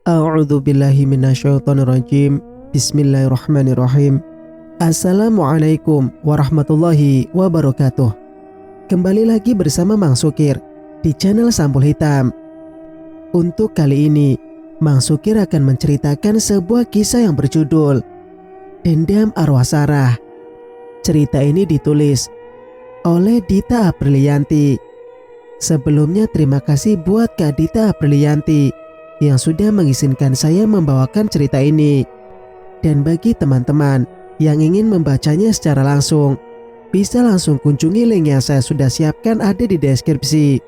A'udzu billahi minasyaitonir rajim. Bismillahirrahmanirrahim. Assalamualaikum warahmatullahi wabarakatuh. Kembali lagi bersama Mang Sukir di channel Sampul Hitam. Untuk kali ini, Mang Sukir akan menceritakan sebuah kisah yang berjudul Dendam Arwah Sarah. Cerita ini ditulis oleh Dita Aprilianti. Sebelumnya terima kasih buat Kak Dita Aprilianti yang sudah mengizinkan saya membawakan cerita ini. Dan bagi teman-teman yang ingin membacanya secara langsung, bisa langsung kunjungi link yang saya sudah siapkan ada di deskripsi.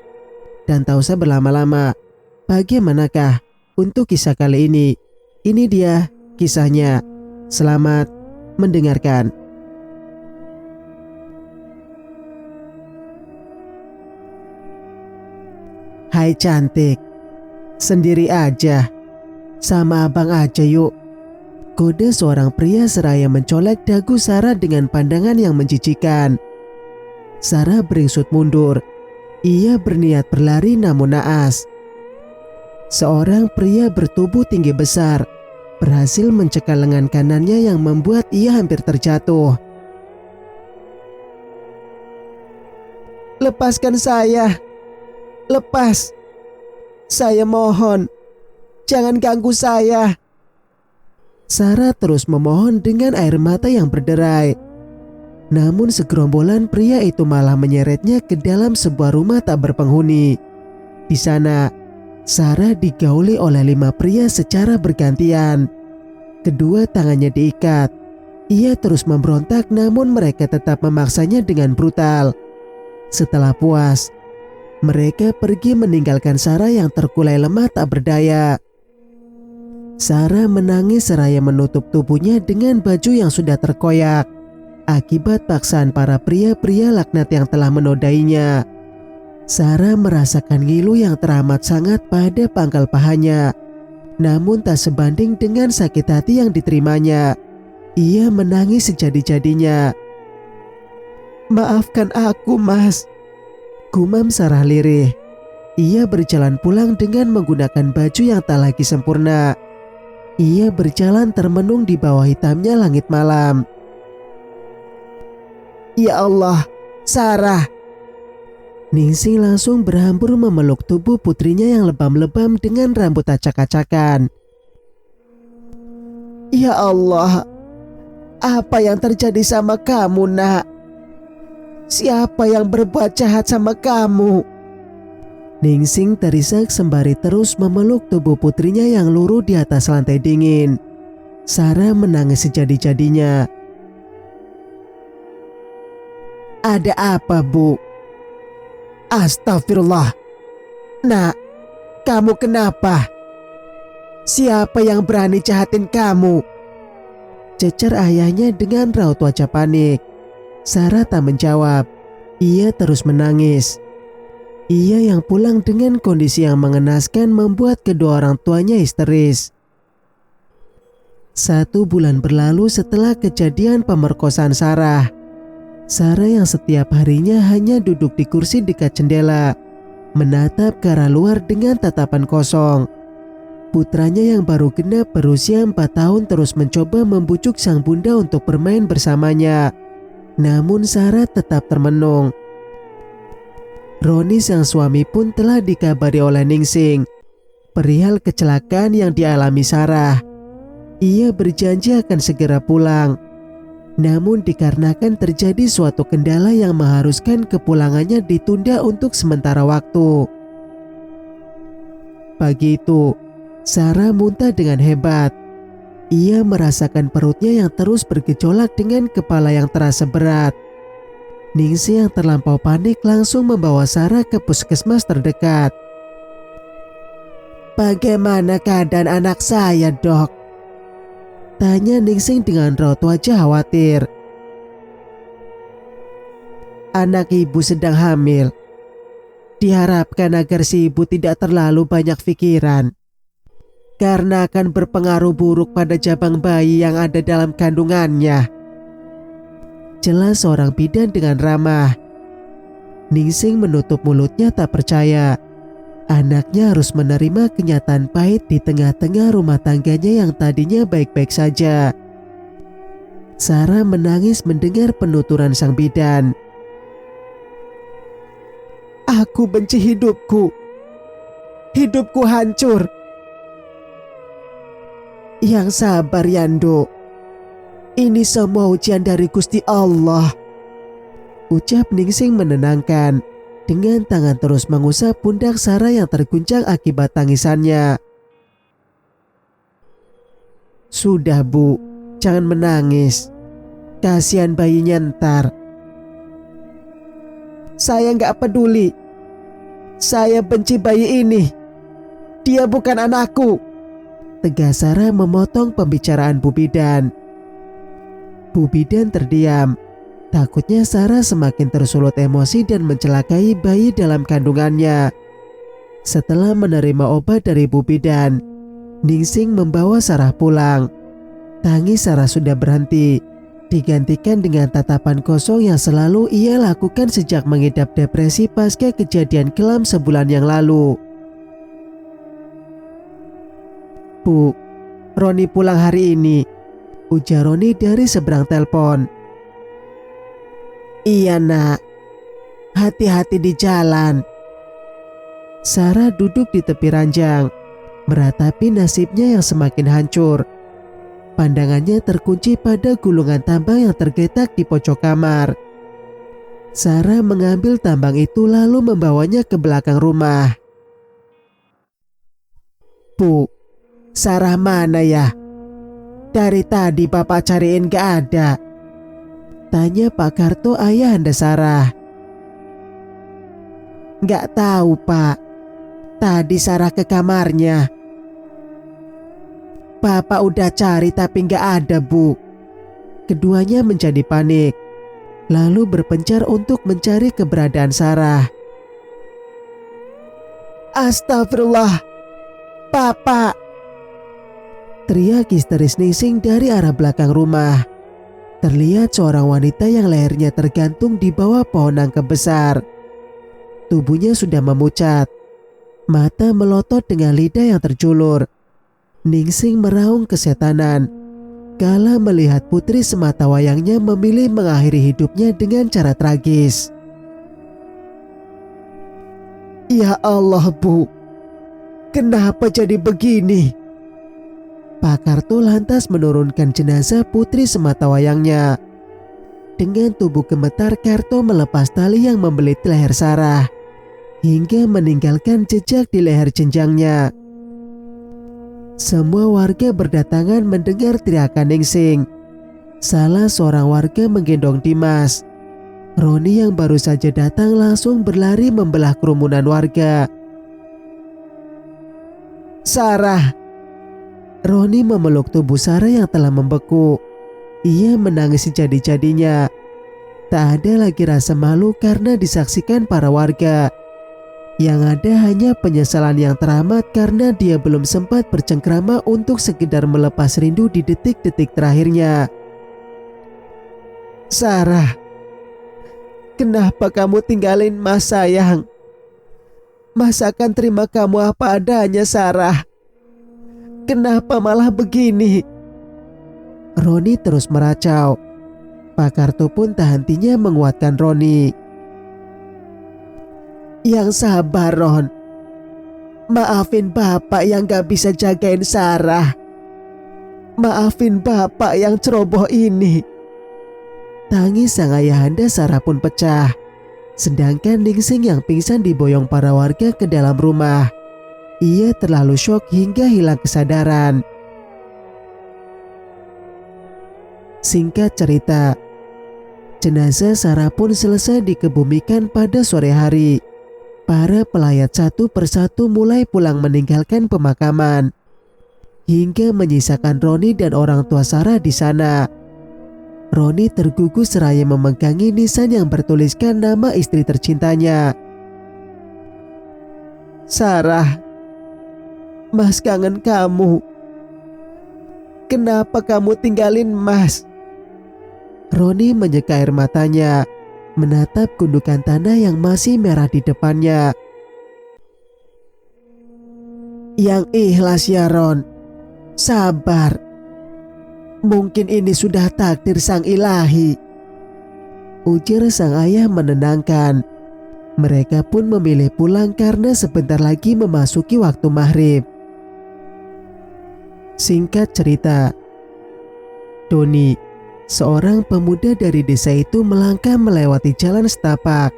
Dan tak usah berlama-lama, bagaimanakah untuk kisah kali ini? Ini dia kisahnya. Selamat mendengarkan. Hai cantik, sendiri aja, sama abang aja yuk. Kode seorang pria seraya mencolek dagu Sarah dengan pandangan yang menjijikan. Sarah beringsut mundur. Ia berniat berlari namun naas. Seorang pria bertubuh tinggi besar berhasil mencekal lengan kanannya yang membuat ia hampir terjatuh. Lepaskan saya. Lepas. Saya mohon. Jangan ganggu saya. Sarah terus memohon dengan air mata yang berderai. Namun segerombolan pria itu malah menyeretnya ke dalam sebuah rumah tak berpenghuni. Di sana, Sarah digauli oleh 5 pria secara bergantian. Kedua tangannya diikat. Ia terus memberontak namun mereka tetap memaksanya dengan brutal. Setelah puas, mereka pergi meninggalkan Sarah yang terkulai lemah tak berdaya. Sarah menangis seraya menutup tubuhnya dengan baju yang sudah terkoyak akibat paksaan para pria-pria laknat yang telah menodainya. Sarah merasakan ngilu yang teramat sangat pada pangkal pahanya, namun tak sebanding dengan sakit hati yang diterimanya. Ia menangis sejadi-jadinya. Maafkan aku, Mas, gumam Sarah lirih. Ia berjalan pulang dengan menggunakan baju yang tak lagi sempurna. Ia berjalan termenung di bawah hitamnya langit malam. Ya Allah, Sarah. Ningsing langsung berhambur memeluk tubuh putrinya yang lebam-lebam dengan rambut acak-acakan. Ya Allah, apa yang terjadi sama kamu, Nak? Siapa yang berbuat jahat sama kamu? Ningsing terisak sembari terus memeluk tubuh putrinya yang luruh di atas lantai dingin. Sarah menangis sejadi-jadinya. Ada apa, Bu? Astagfirullah. Nak, kamu kenapa? Siapa yang berani jahatin kamu? Cecer ayahnya dengan raut wajah panik. Sarah tak menjawab. Ia terus menangis. Ia yang pulang dengan kondisi yang mengenaskan membuat kedua orang tuanya histeris. 1 bulan berlalu setelah kejadian pemerkosaan Sarah. Sarah yang setiap harinya hanya duduk di kursi dekat jendela, menatap ke arah luar dengan tatapan kosong. Putranya yang baru genap berusia 4 tahun terus mencoba membujuk sang bunda untuk bermain bersamanya. Namun Sarah tetap termenung. Roni sang suami pun telah dikabari oleh Ningsing perihal kecelakaan yang dialami Sarah. Ia berjanji akan segera pulang. Namun dikarenakan terjadi suatu kendala yang mengharuskan kepulangannya ditunda untuk sementara waktu. Pagi itu, Sarah muntah dengan hebat. Ia merasakan perutnya yang terus bergejolak dengan kepala yang terasa berat. Ningsing yang terlampau panik langsung membawa Sarah ke puskesmas terdekat. Bagaimana keadaan anak saya, Dok? Tanya Ningsing dengan raut wajah khawatir. Anak ibu sedang hamil. Diharapkan agar si ibu tidak terlalu banyak pikiran, karena akan berpengaruh buruk pada jabang bayi yang ada dalam kandungannya. Jelas seorang bidan dengan ramah. Ningsing menutup mulutnya tak percaya. Anaknya harus menerima kenyataan pahit di tengah-tengah rumah tangganya yang tadinya baik-baik saja. Sarah menangis mendengar penuturan sang bidan. Aku benci hidupku. Hidupku hancur. Yang sabar Yando. Ini semua ujian dari Gusti Allah. Ucap Ningsing menenangkan dengan tangan terus mengusap pundak Sarah yang terguncang akibat tangisannya. Sudah Bu, jangan menangis. Kasihan bayinya ntar. Saya nggak peduli. Saya benci bayi ini. Dia bukan anakku. Tegas Sarah memotong pembicaraan Bu Bidan. Bu Bidan terdiam. Takutnya Sarah semakin tersulut emosi dan mencelakai bayi dalam kandungannya. Setelah menerima obat dari Bu Bidan, Ningsing membawa Sarah pulang. Tangis Sarah sudah berhenti, digantikan dengan tatapan kosong yang selalu ia lakukan sejak mengidap depresi pasca kejadian kelam sebulan yang lalu. Bu, Roni pulang hari ini, ujar Roni dari seberang telepon. Iya nak, hati-hati di jalan. Sarah duduk di tepi ranjang, meratapi nasibnya yang semakin hancur. Pandangannya terkunci pada gulungan tambang yang tergeletak di pojok kamar. Sarah mengambil tambang itu lalu membawanya ke belakang rumah. Bu, Sarah mana ya? Dari tadi Bapak cariin gak ada. Tanya Pak Karto, ayah anda Sarah. Gak tahu Pak. Tadi Sarah ke kamarnya. Bapak udah cari tapi gak ada Bu. Keduanya menjadi panik, lalu berpencar untuk mencari keberadaan Sarah. Astagfirullah, Bapak! Teriak histeris Ningsing dari arah belakang rumah. Terlihat seorang wanita yang lehernya tergantung di bawah pohon nangka besar. Tubuhnya sudah memucat, mata melotot dengan lidah yang terjulur. Ningsing meraung kesetanan kala melihat putri sematawayangnya memilih mengakhiri hidupnya dengan cara tragis. Ya Allah Bu, kenapa jadi begini? Pak Karto lantas menurunkan jenazah putri sematawayangnya. Dengan tubuh gemetar, Karto melepas tali yang membelit leher Sarah hingga meninggalkan jejak di leher jenjangnya. Semua warga berdatangan mendengar teriakan Ningsing. Salah seorang warga menggendong Dimas. Roni yang baru saja datang langsung berlari membelah kerumunan warga. Sarah! Roni memeluk tubuh Sarah yang telah membeku. Ia menangis sejadi-jadinya. Tak ada lagi rasa malu karena disaksikan para warga. Yang ada hanya penyesalan yang teramat karena dia belum sempat bercengkrama untuk sekedar melepas rindu di detik-detik terakhirnya. Sarah, kenapa kamu tinggalin Mas sayang? Mas akan terima kamu apa adanya Sarah. Kenapa malah begini? Roni terus meracau. Pak Karto pun tak hentinya menguatkan Roni. Yang sabar Ron. Maafin Bapak yang gak bisa jagain Sarah. Maafin Bapak yang ceroboh ini. Tangis sang ayahanda Sarah pun pecah. Sedangkan Ningsing yang pingsan diboyong para warga ke dalam rumah. Ia terlalu syok hingga hilang kesadaran. Singkat cerita, jenazah Sarah pun selesai dikebumikan pada sore hari. Para pelayat satu persatu mulai pulang meninggalkan pemakaman, hingga menyisakan Roni dan orang tua Sarah di sana. Roni tergugu seraya memegangi nisan yang bertuliskan nama istri tercintanya. Sarah, Mas kangen kamu. Kenapa kamu tinggalin Mas? Roni menyeka air matanya, menatap gundukan tanah yang masih merah di depannya. Yang ikhlas ya Ron. Sabar. Mungkin ini sudah takdir sang ilahi, ujar sang ayah menenangkan. Mereka pun memilih pulang karena sebentar lagi memasuki waktu maghrib. Singkat cerita, Doni, seorang pemuda dari desa itu melangkah melewati jalan setapak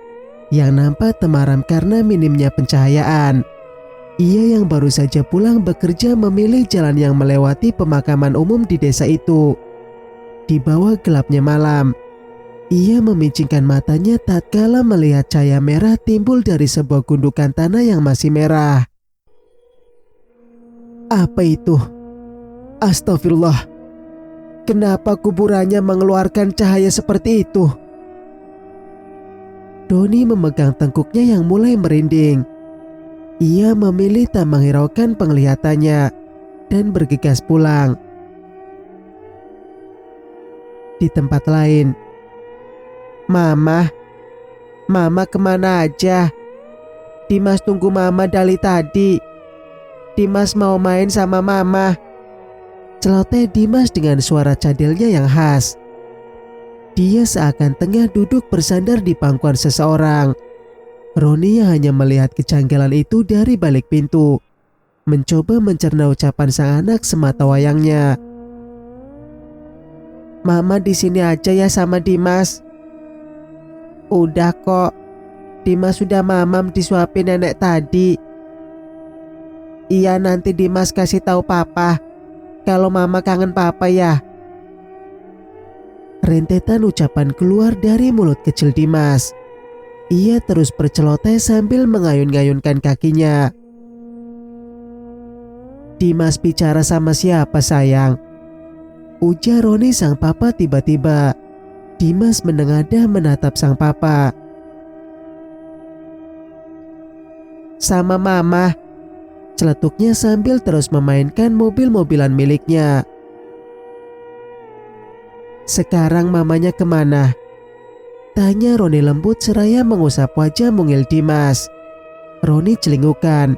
yang nampak temaram karena minimnya pencahayaan. Ia yang baru saja pulang bekerja memilih jalan yang melewati pemakaman umum di desa itu. Di bawah gelapnya malam, ia memicingkan matanya tatkala melihat cahaya merah timbul dari sebuah gundukan tanah yang masih merah. Apa itu? Astagfirullah. Kenapa kuburannya mengeluarkan cahaya seperti itu? Doni memegang tengkuknya yang mulai merinding. Ia memilih tak menghiraukan penglihatannya dan bergegas pulang. Di tempat lain, Mama kemana aja? Dimas tunggu Mama dari tadi. Dimas mau main sama Mama, celoteh Dimas dengan suara cadelnya yang khas. Dia seakan tengah duduk bersandar di pangkuan seseorang. Roni yang hanya melihat kejanggalan itu dari balik pintu, mencoba mencerna ucapan sang anak semata wayangnya. Mama di sini aja ya sama Dimas. Udah kok, Dimas sudah mamam disuapin nenek tadi. Iya, nanti Dimas kasih tahu Papa kalau Mama kangen Papa ya. Rentetan ucapan keluar dari mulut kecil Dimas. Ia terus berceloteh sambil mengayun-ngayunkan kakinya. Dimas bicara sama siapa sayang? Ujar Roni sang papa tiba-tiba. Dimas menengadah menatap sang papa. Sama Mama, celetuknya sambil terus memainkan mobil-mobilan miliknya. Sekarang mamanya kemana? Tanya Roni lembut seraya mengusap wajah mungil Dimas. Roni celingukan.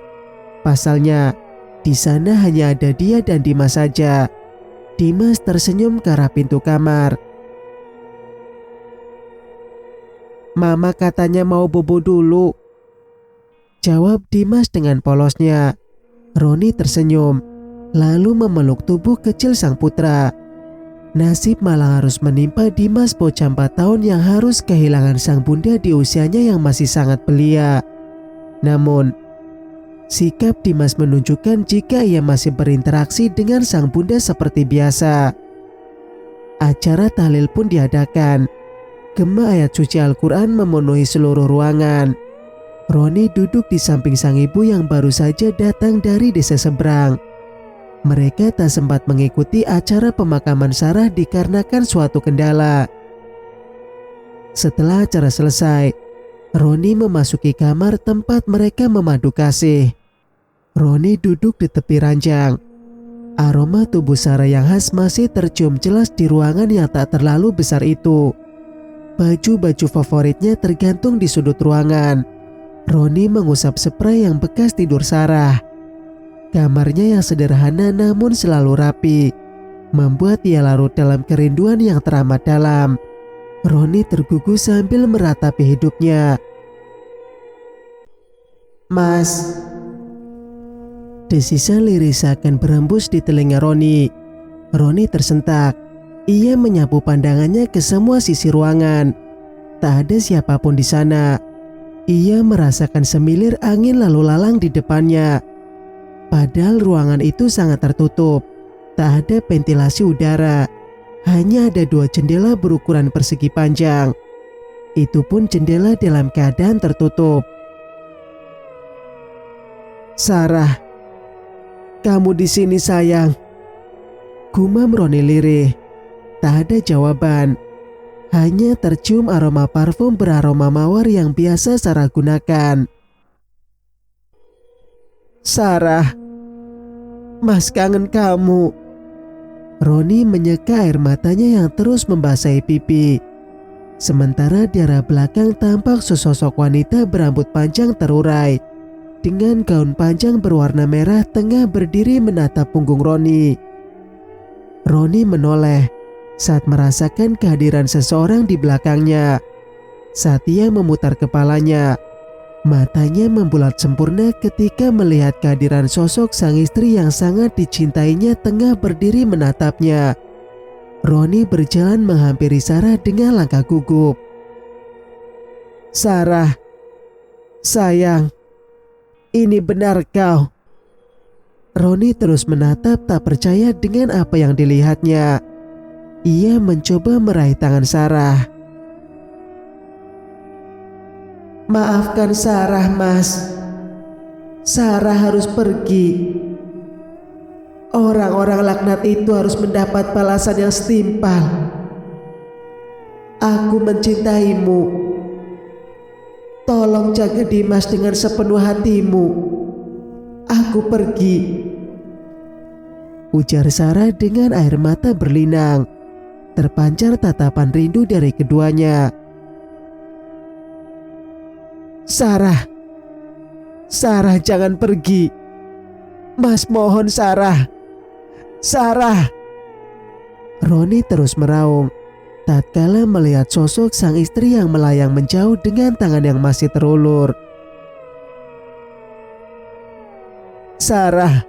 Pasalnya, di sana hanya ada dia dan Dimas saja. Dimas tersenyum ke arah pintu kamar. Mama katanya mau bobo dulu, jawab Dimas dengan polosnya. Roni tersenyum, lalu memeluk tubuh kecil sang putra. Nasib malah harus menimpa Dimas bocah 4 tahun yang harus kehilangan sang bunda di usianya yang masih sangat belia. Namun, sikap Dimas menunjukkan jika ia masih berinteraksi dengan sang bunda seperti biasa. Acara tahlil pun diadakan. Gema ayat suci Al-Quran memenuhi seluruh ruangan. Roni duduk di samping sang ibu yang baru saja datang dari desa seberang. Mereka tak sempat mengikuti acara pemakaman Sarah dikarenakan suatu kendala. Setelah acara selesai, Roni memasuki kamar tempat mereka memadu kasih. Roni duduk di tepi ranjang. Aroma tubuh Sarah yang khas masih tercium jelas di ruangan yang tak terlalu besar itu. Baju-baju favoritnya tergantung di sudut ruangan. Roni mengusap spray yang bekas tidur Sarah. Kamarnya yang sederhana namun selalu rapi, membuat ia larut dalam kerinduan yang teramat dalam. Roni tergugu sambil meratapi hidupnya. Mas, desisan liris akan berembus di telinga Roni. Roni tersentak. Ia menyapu pandangannya ke semua sisi ruangan. Tak ada siapapun di sana. Ia merasakan semilir angin lalu lalang di depannya. Padahal ruangan itu sangat tertutup. Tak ada ventilasi udara. Hanya ada 2 jendela berukuran persegi panjang. Itu pun jendela dalam keadaan tertutup. Sarah, kamu di sini sayang, gumam Roni lirih. Tak ada jawaban. Hanya tercium aroma parfum beraroma mawar yang biasa Sarah gunakan. Sarah, Mas kangen kamu. Roni menyeka air matanya yang terus membasahi pipi. Sementara di arah belakang tampak sesosok wanita berambut panjang terurai. dengan gaun panjang berwarna merah tengah berdiri menatap punggung Roni. Roni menoleh saat merasakan kehadiran seseorang di belakangnya. Saat ia memutar kepalanya, matanya membulat sempurna ketika melihat kehadiran sosok sang istri yang sangat dicintainya tengah berdiri menatapnya. Roni berjalan menghampiri Sarah dengan langkah gugup. "Sarah, sayang, ini benar kau?" Roni terus menatap tak percaya dengan apa yang dilihatnya. Ia mencoba meraih tangan Sarah. "Maafkan Sarah, Mas. Sarah harus pergi. Orang-orang laknat itu harus mendapat balasan yang setimpal. Aku mencintaimu. Tolong jaga Dimas dengan sepenuh hatimu. Aku pergi," ujar Sarah dengan air mata berlinang. Terpancar tatapan rindu dari keduanya. "Sarah, Sarah jangan pergi. Mas mohon Sarah. Sarah." Roni terus meraung tatkala melihat sosok sang istri yang melayang menjauh dengan tangan yang masih terulur. "Sarah,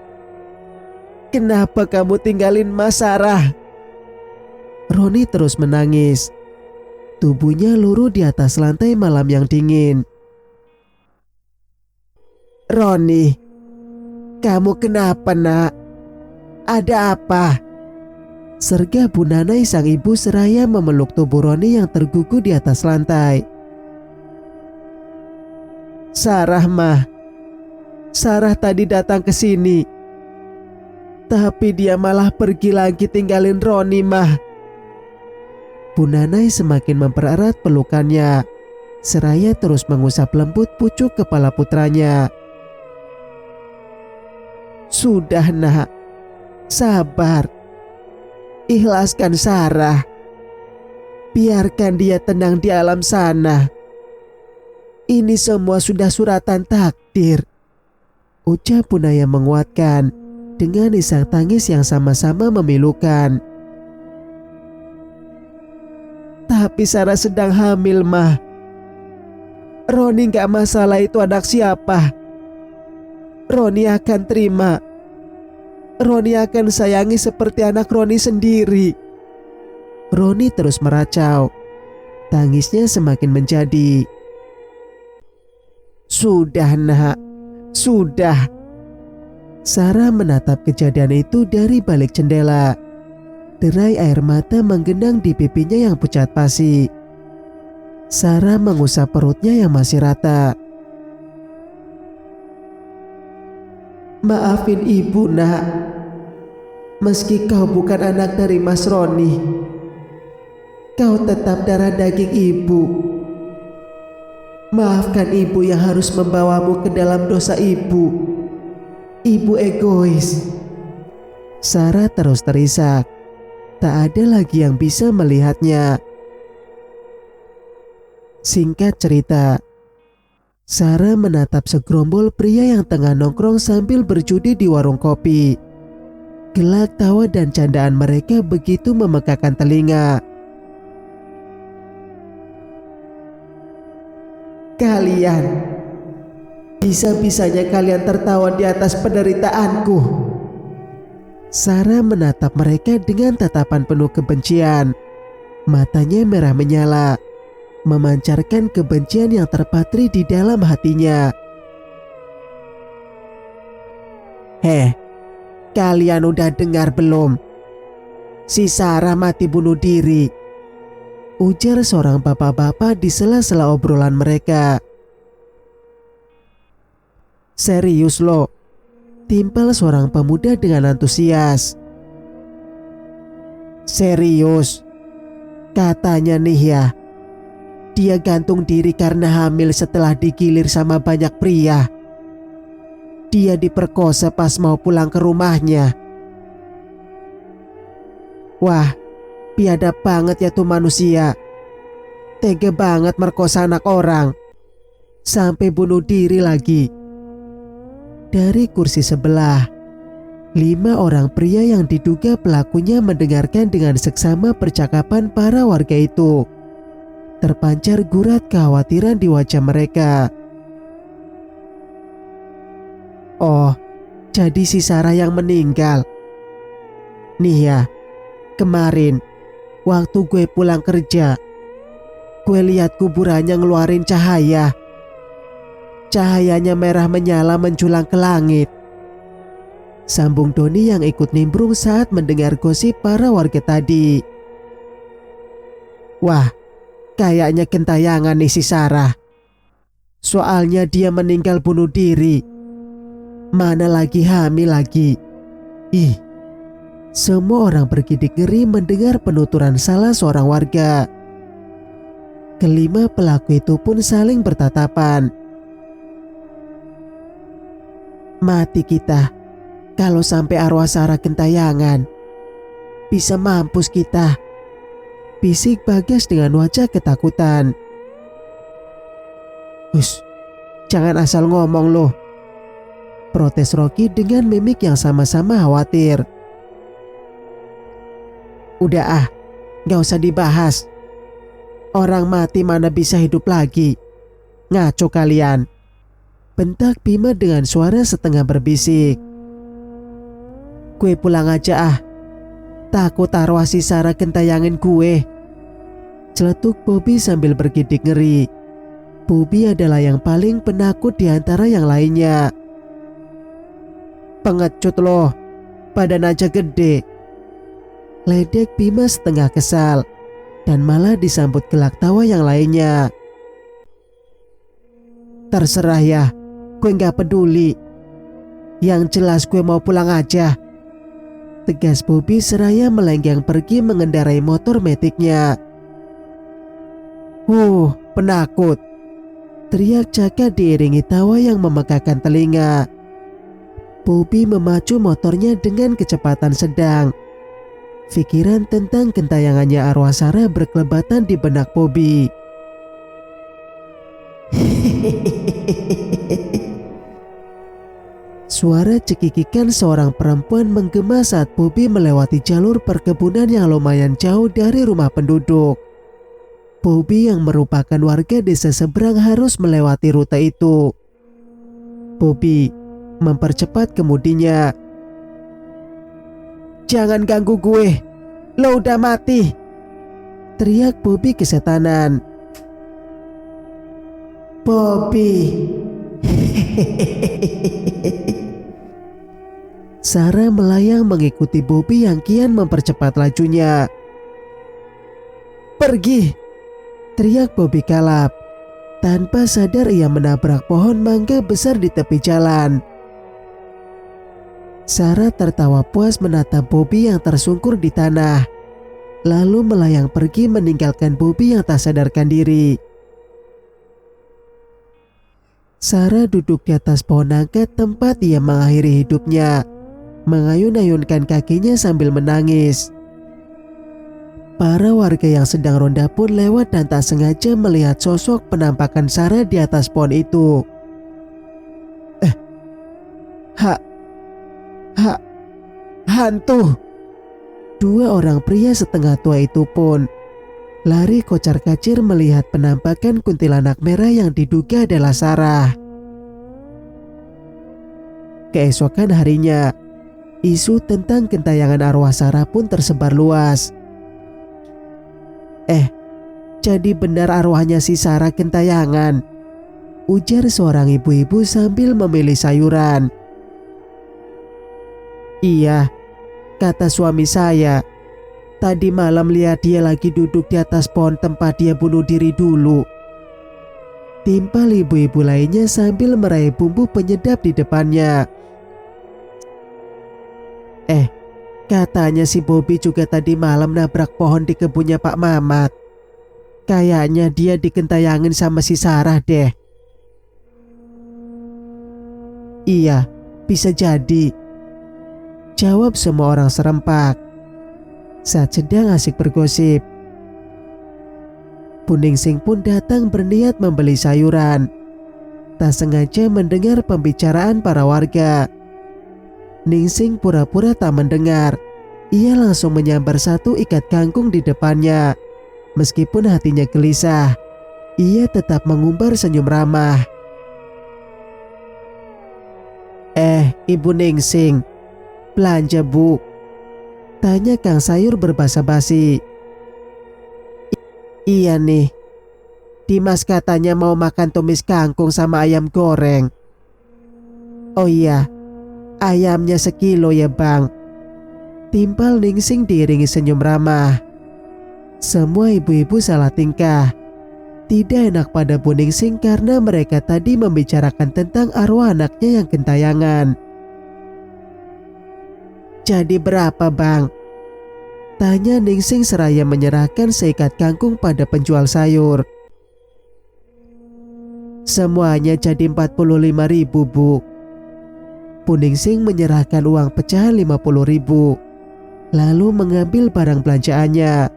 kenapa kamu tinggalin Mas, Sarah?" Roni terus menangis. Tubuhnya luruh di atas lantai malam yang dingin. "Roni, kamu kenapa nak? Ada apa?" serga Bu Nanai sang ibu seraya memeluk tubuh Roni yang tergugu di atas lantai. "Sarah mah, Sarah tadi datang ke sini, tapi dia malah pergi lagi tinggalin Roni mah." Bu Nanai semakin mempererat pelukannya, seraya terus mengusap lembut pucuk kepala putranya. "Sudah nak, sabar. Ikhlaskan Sarah. Biarkan dia tenang di alam sana. Ini semua sudah suratan takdir," ucap Bunaya menguatkan dengan isak tangis yang sama-sama memilukan. "Tapi Sarah sedang hamil mah. Roni gak masalah itu anak siapa. Roni akan terima. Roni akan sayangi seperti anak Roni sendiri." Roni terus meracau. Tangisnya semakin menjadi. "Sudah nak, sudah." Sarah menatap kejadian itu dari balik jendela. Derai air mata menggenang di pipinya yang pucat pasi. Sarah mengusap perutnya yang masih rata. "Maafin ibu nak. Meski kau bukan anak dari Mas Roni, kau tetap darah daging ibu. Maafkan ibu yang harus membawamu ke dalam dosa ibu. Ibu egois." Sarah terus terisak. Tak ada lagi yang bisa melihatnya. Singkat cerita, Sarah menatap segerombol pria yang tengah nongkrong sambil berjudi di warung kopi. Gelak tawa dan candaan mereka begitu memekakan telinga. "Kalian, bisa-bisanya kalian tertawa di atas penderitaanku." Sarah menatap mereka dengan tatapan penuh kebencian. Matanya merah menyala, memancarkan kebencian yang terpatri di dalam hatinya. Kalian udah dengar belum? Si Sarah mati bunuh diri," ujar seorang bapak-bapak di sela-sela obrolan mereka. "Serius lo?" timpal seorang pemuda dengan antusias. "Serius, katanya nih ya, dia gantung diri karena hamil setelah digilir sama banyak pria. Dia diperkosa pas mau pulang ke rumahnya. Wah, biadab banget ya tuh manusia. Tega banget merkosa anak orang. Sampai bunuh diri lagi. Dari kursi sebelah, 5 orang pria yang diduga pelakunya mendengarkan dengan seksama percakapan para warga itu. Terpancar gurat kekhawatiran di wajah mereka. Oh, jadi si Sarah yang meninggal. Nih ya, kemarin waktu gue pulang kerja, gue lihat kuburannya ngeluarin cahaya. Cahayanya merah menyala menjulang ke langit. Sambung Doni yang ikut nimbrung saat mendengar gosip para warga tadi. Wah, kayaknya gentayangan nih si Sarah. Soalnya dia meninggal bunuh diri. Mana lagi hamil lagi. Ih, semua orang bergidik ngeri mendengar penuturan salah seorang warga. Kelima pelaku itu pun saling bertatapan. Mati kita kalau sampai arwah Sarah gentayangan. Bisa mampus kita, bisik Bagas dengan wajah ketakutan. Hus, jangan asal ngomong loh, protes Rocky dengan mimik yang sama-sama khawatir. Udah gak usah dibahas. Orang mati mana bisa hidup lagi. Ngaco kalian, bentak Bima dengan suara setengah berbisik. Gue pulang aja takut arwah si Sarah gentayangin gue, celetuk Bobby sambil bergidik ngeri. Bobby adalah yang paling penakut di antara yang lainnya. Pengecut loh, badan aja gede, ledek Bima setengah kesal, dan malah disambut gelak tawa yang lainnya. Terserah ya, gue gak peduli. Yang jelas gue mau pulang aja, tegas Bobby seraya melenggang pergi mengendarai motor metiknya. Penakut, teriak Caka diiringi tawa yang memegahkan telinga. Bobby memacu motornya dengan kecepatan sedang. Pikiran tentang gentayangannya arwah Sarah berkelebatan di benak Bobby. Suara cekikikan seorang perempuan menggema saat Bobby melewati jalur perkebunan yang lumayan jauh dari rumah penduduk. Bobby yang merupakan warga desa seberang harus melewati rute itu. Bobby mempercepat kemudinya. Jangan ganggu gue, lo udah mati, teriak Bobby kesetanan. Bobby. Sarah melayang mengikuti Bobby yang kian mempercepat lajunya. Pergi, teriak Bobby kalap. Tanpa sadar ia menabrak pohon mangga besar di tepi jalan. Sarah tertawa puas menatap Bobby yang tersungkur di tanah, lalu melayang pergi meninggalkan Bobby yang tak sadarkan diri. Sarah duduk di atas pohon nangka tempat ia mengakhiri hidupnya, mengayun-ayunkan kakinya sambil menangis. Para warga yang sedang ronda pun lewat dan tak sengaja melihat sosok penampakan Sarah di atas pohon itu. Hantu. Dua orang pria setengah tua itu pun lari kocar-kacir melihat penampakan kuntilanak merah yang diduga adalah Sarah. Keesokan harinya, isu tentang gentayangan arwah Sarah pun tersebar luas. Jadi benar arwahnya si Sarah gentayangan, ujar seorang ibu-ibu sambil memilih sayuran. Iya, kata suami saya. Tadi malam lihat dia lagi duduk di atas pohon tempat dia bunuh diri dulu, timpal ibu-ibu lainnya sambil meraih bumbu penyedap di depannya. Katanya si Bobby juga tadi malam nabrak pohon di kebunnya Pak Mamat. Kayaknya dia digentayangin sama si Sarah deh. Iya, bisa jadi, jawab semua orang serempak saat sedang asik bergosip. Bu Ningsing pun datang berniat membeli sayuran. tak sengaja mendengar pembicaraan para warga. Ningsing pura-pura tak mendengar. Ia langsung menyambar satu ikat kangkung di depannya. Meskipun hatinya gelisah, ia tetap mengumbar senyum ramah. Ibu Ningsing, belanja bu? Tanya Kang Sayur berbasa basi. Iya nih, Dimas katanya mau makan tumis kangkung sama ayam goreng. Oh iya, ayamnya sekilo ya bang. Timpal Ningsing diiringi senyum ramah. Semua ibu-ibu salah tingkah. Tidak enak pada Bu Ningsing karena mereka tadi membicarakan tentang arwah anaknya yang gentayangan. Jadi berapa bang? Tanya Ningsing seraya menyerahkan seikat kangkung pada penjual sayur. Semuanya jadi 45.000 bu. Bu Ningsing menyerahkan uang pecahan 50.000. Lalu mengambil barang belanjaannya.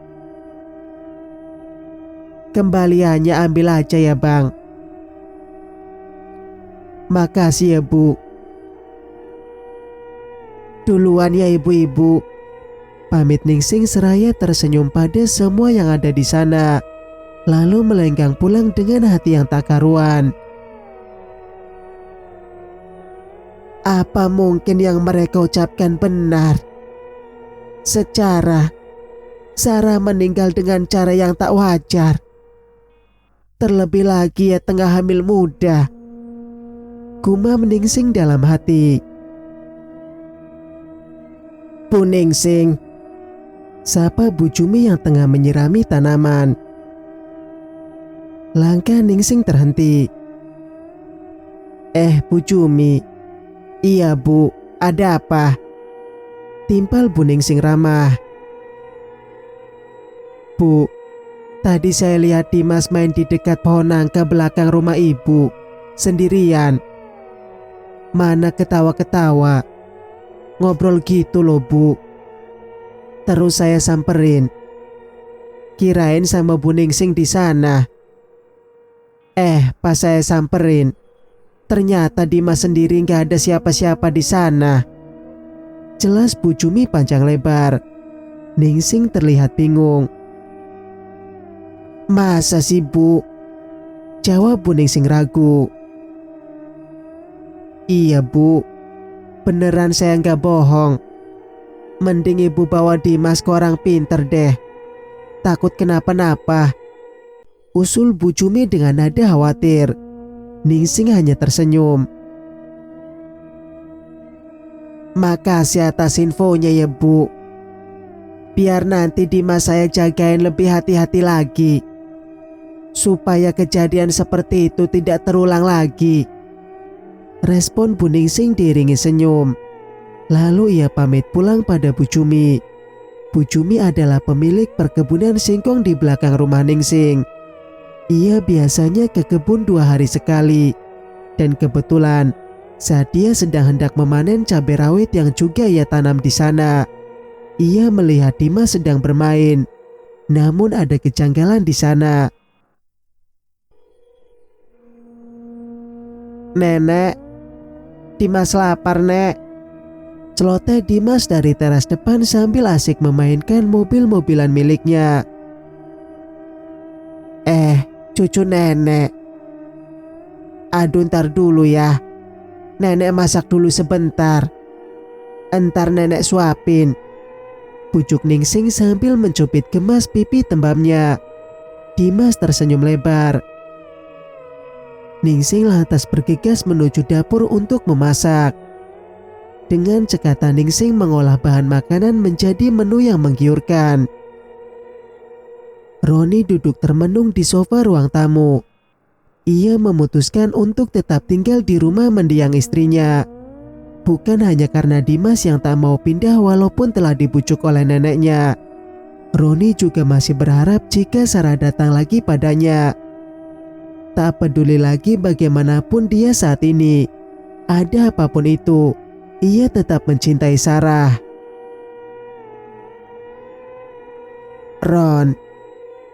Kembaliannya ambil aja ya bang. Makasih ya bu. Duluan ya ibu-ibu. Pamit Ningsing seraya tersenyum pada semua yang ada di sana. Lalu melenggang pulang dengan hati yang tak karuan. Apa mungkin yang mereka ucapkan benar? Secara Sarah meninggal dengan cara yang tak wajar. Terlebih lagi ya tengah hamil muda. Gumam Ningsing dalam hati. Bu Ningsing, sapa Bu Jumi yang tengah menyirami tanaman. Langkah Ningsing terhenti. Bu Jumi. Iya bu, ada apa? Timpal Bu Ningsing ramah. Bu, tadi saya lihat Dimas main di dekat pohon nangka belakang rumah ibu, sendirian. Mana ketawa-ketawa, ngobrol gitu loh bu. Terus saya samperin. Kirain sama Bu Ningsing di sana. Pas saya samperin, ternyata Dimas sendiri gak ada siapa-siapa di sana. Jelas Bu Jumi panjang lebar. Ningsing terlihat bingung. Masa sih bu? Jawab Bu Ningsing ragu. Iya bu, beneran saya gak bohong. Mending ibu bawa Dimas ke orang pinter deh. Takut kenapa-napa. Usul Bu Jumi dengan nada khawatir. Ningsing hanya tersenyum. Makasih atas infonya ya bu. Biar nanti Dimas saya jagain lebih hati-hati lagi, supaya kejadian seperti itu tidak terulang lagi. Respon Bu Ningsing diiringi senyum. Lalu ia pamit pulang pada Bu Jumi. Bu Jumi adalah pemilik perkebunan singkong di belakang rumah Ningsing. Ia biasanya ke kebun 2 hari sekali. Dan kebetulan saat dia sedang hendak memanen cabai rawit yang juga ia tanam di sana, ia melihat Dimas sedang bermain. Namun ada kejanggalan di sana. Nenek, Dimas lapar nek. Celoteh Dimas dari teras depan sambil asik memainkan mobil-mobilan miliknya. Cucu nenek. Aduh ntar dulu ya. Nenek masak dulu sebentar. Entar nenek suapin. Pucuk Ningsing sambil mencubit gemas pipi tembamnya. Dimas tersenyum lebar. Ningsing lantas bergegas menuju dapur untuk memasak. Dengan cekatan Ningsing mengolah bahan makanan menjadi menu yang menggiurkan. Roni duduk termenung di sofa ruang tamu. Ia memutuskan untuk tetap tinggal di rumah mendiang istrinya. Bukan hanya karena Dimas yang tak mau pindah walaupun telah dibujuk oleh neneknya. Roni juga masih berharap jika Sarah datang lagi padanya. Tak peduli lagi bagaimanapun dia saat ini. Ada apapun itu, ia tetap mencintai Sarah. Ron,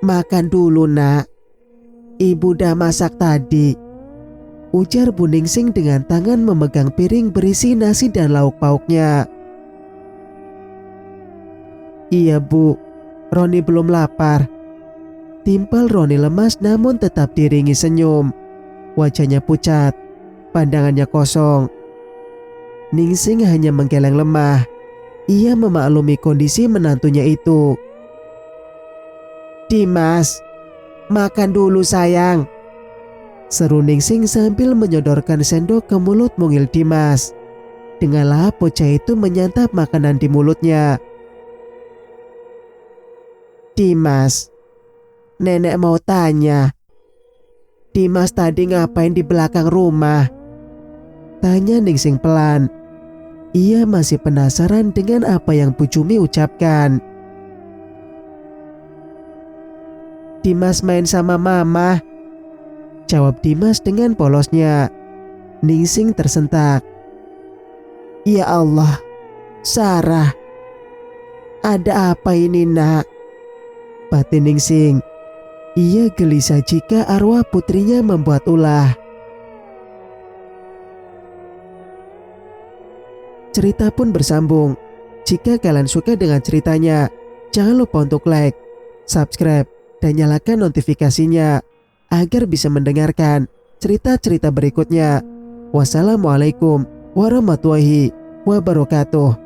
makan dulu nak. Ibu udah masak tadi. ujar Bu Ningsing dengan tangan memegang piring berisi nasi dan lauk pauknya. Iya Bu, Roni belum lapar. Timpal Roni lemas namun tetap diiringi senyum. Wajahnya pucat, pandangannya kosong. Ningsing hanya menggeleng lemah. Ia memaklumi kondisi menantunya itu. Dimas, makan dulu sayang, seru Ningsing sambil menyodorkan sendok ke mulut mungil Dimas. Dengan lahap bocah itu menyantap makanan di mulutnya. Dimas, nenek mau tanya. Dimas tadi ngapain di belakang rumah? Tanya Ningsing pelan. Ia masih penasaran dengan apa yang Bu Jumi ucapkan. Dimas main sama mama, jawab Dimas dengan polosnya. Ningsing tersentak. Ya Allah, Sarah, ada apa ini nak? Batin Ningsing. Ia gelisah jika arwah putrinya membuat ulah. Cerita pun bersambung. Jika kalian suka dengan ceritanya, jangan lupa untuk like, subscribe, dan nyalakan notifikasinya agar bisa mendengarkan cerita-cerita berikutnya. Wassalamualaikum warahmatullahi wabarakatuh.